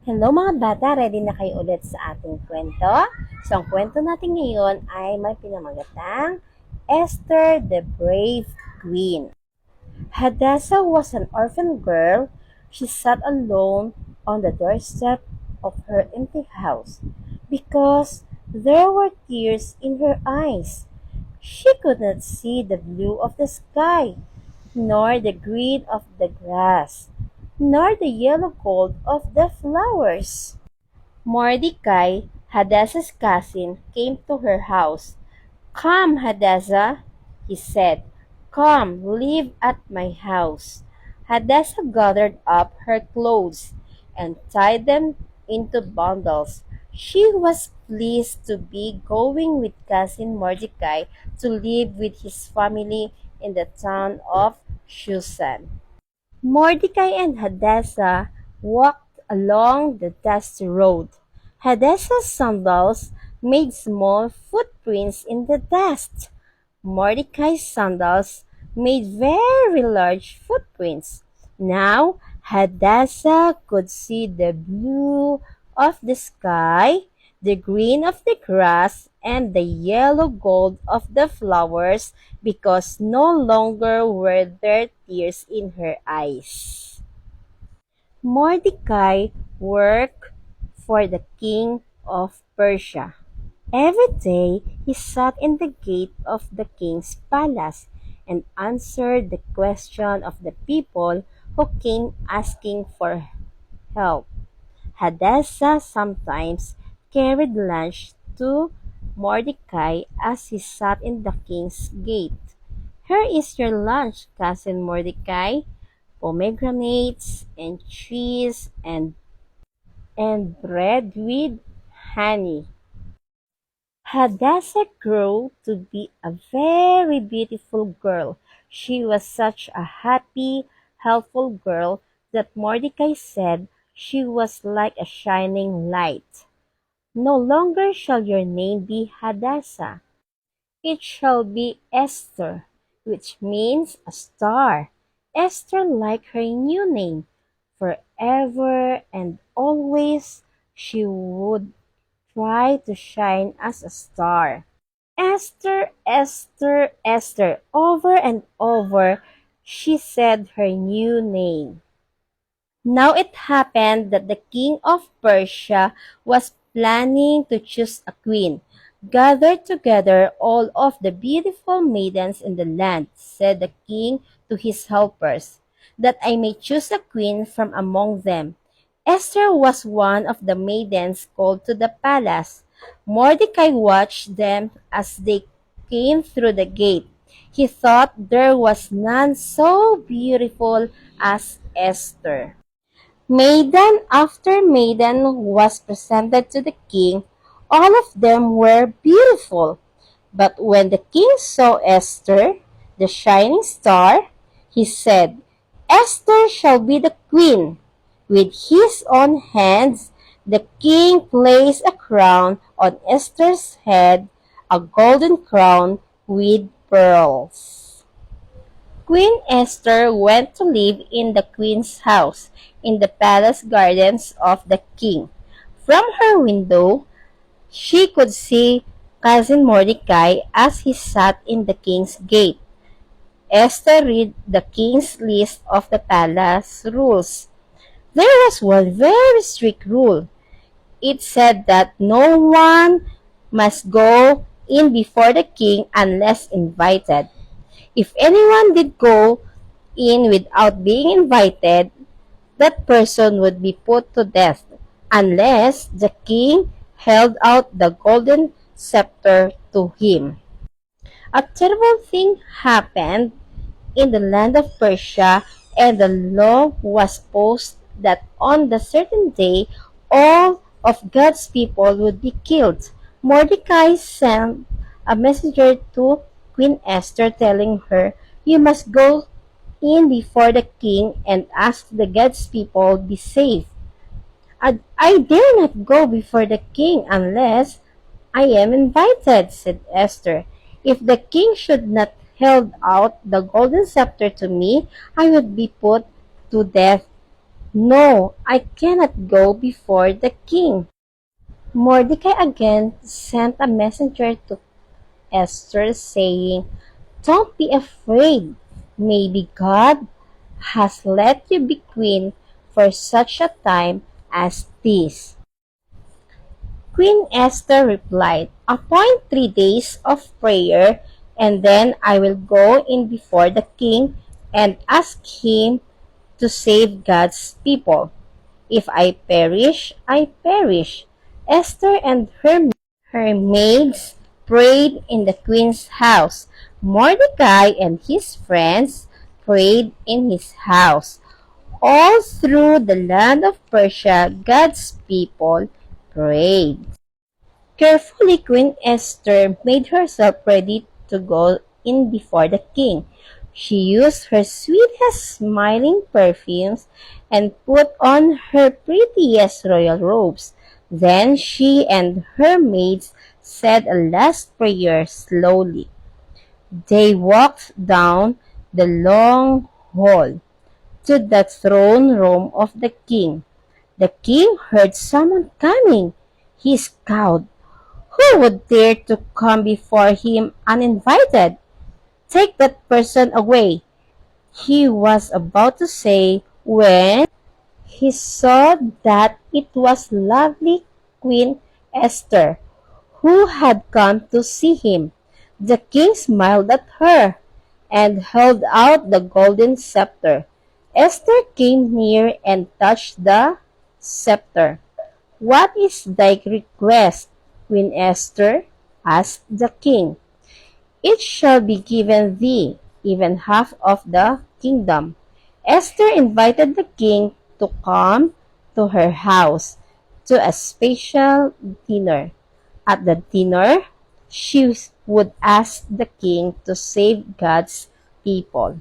Hello mga bata, ready na kayo ulit sa ating kwento? So ang kwento natin ngayon ay may pinamagatang Esther the Brave Queen. Hadassah was an orphan girl. She sat alone on the doorstep of her empty house because there were tears in her eyes. She could not see the blue of the sky, nor the green of the grass, nor the yellow gold of the flowers. Mordecai, Hadassah's cousin, came to her house. "Come, Hadassah," he said. "Come, live at my house." Hadassah gathered up her clothes and tied them into bundles. She was pleased to be going with cousin Mordecai to live with his family in the town of Shushan. Mordecai and Hadassah walked along the dusty road. Hadassah's sandals made small footprints in the dust. Mordecai's sandals made very large footprints. Now Hadassah could see the blue of the sky, the green of the grass, and the yellow gold of the flowers because no longer were there tears in her eyes. Mordecai worked for the king of Persia. Every day he sat in the gate of the king's palace and answered the question of the people who came asking for help. Hadassah sometimes carried lunch to Mordecai as he sat in the king's gate. "Here is your lunch, cousin Mordecai, pomegranates and cheese and bread with honey." Hadassah grew to be a very beautiful girl. She was such a happy, helpful girl that Mordecai said she was like a shining light. "No longer shall your name be Hadassah. It shall be Esther, which means a star. Esther like her new name. Forever and always she would try to shine as a star. Esther, Esther, Esther." Over and over she said her new name. Now it happened that the king of Persia was planning to choose a queen. "Gather together all of the beautiful maidens in the land," said the king to his helpers, "that I may choose a queen from among them." Esther was one of the maidens called to the palace. Mordecai watched them as they came through the gate. He thought there was none so beautiful as Esther. Maiden after maiden was presented to the king. All of them were beautiful. But when the king saw Esther, the shining star, he said, "Esther shall be the queen." With his own hands, the king placed a crown on Esther's head, a golden crown with pearls. Queen Esther went to live in the queen's house in the palace gardens of the king. From her window, she could see cousin Mordecai as he sat in the king's gate. Esther read the king's list of the palace rules. There was one very strict rule. It said that no one must go in before the king unless invited. If anyone did go in without being invited, that person would be put to death unless the king held out the golden scepter to him. A terrible thing happened in the land of Persia, and the law was posted that on the certain day all of God's people would be killed. Mordecai sent a messenger to Queen Esther telling her, "You must go in before the king and ask the God's people be safe." I dare not go before the king unless I am invited," said Esther. "If the king should not held out the golden scepter to me, I would be put to death No, I cannot go before the king. Mordecai again sent a messenger to Esther saying, don't be afraid. Maybe God has let you be queen for such a time as this. Queen Esther replied, appoint 3 days of prayer, and then I will go in before the king and ask him to save God's people. If I perish, I perish. Esther and her maids prayed in the queen's house. Mordecai and his friends prayed in his house. All through the land of Persia, God's people prayed. Carefully, Queen Esther made herself ready to go in before the king. She used her sweetest smiling perfumes and put on her prettiest royal robes. Then she and her maids said a last prayer slowly. They walked down the long hall to the throne room of the king. The king heard someone coming. He scowled. Who would dare to come before him uninvited? Take that person away, he was about to say when he saw that it was lovely Queen Esther who had come to see him. The king smiled at her and held out the golden scepter. Esther came near and touched the scepter. What is thy request, Queen Esther? Asked the king. It shall be given thee, even half of the kingdom. Esther invited the king to come to her house to a special dinner. At the dinner, she would ask the king to save God's people.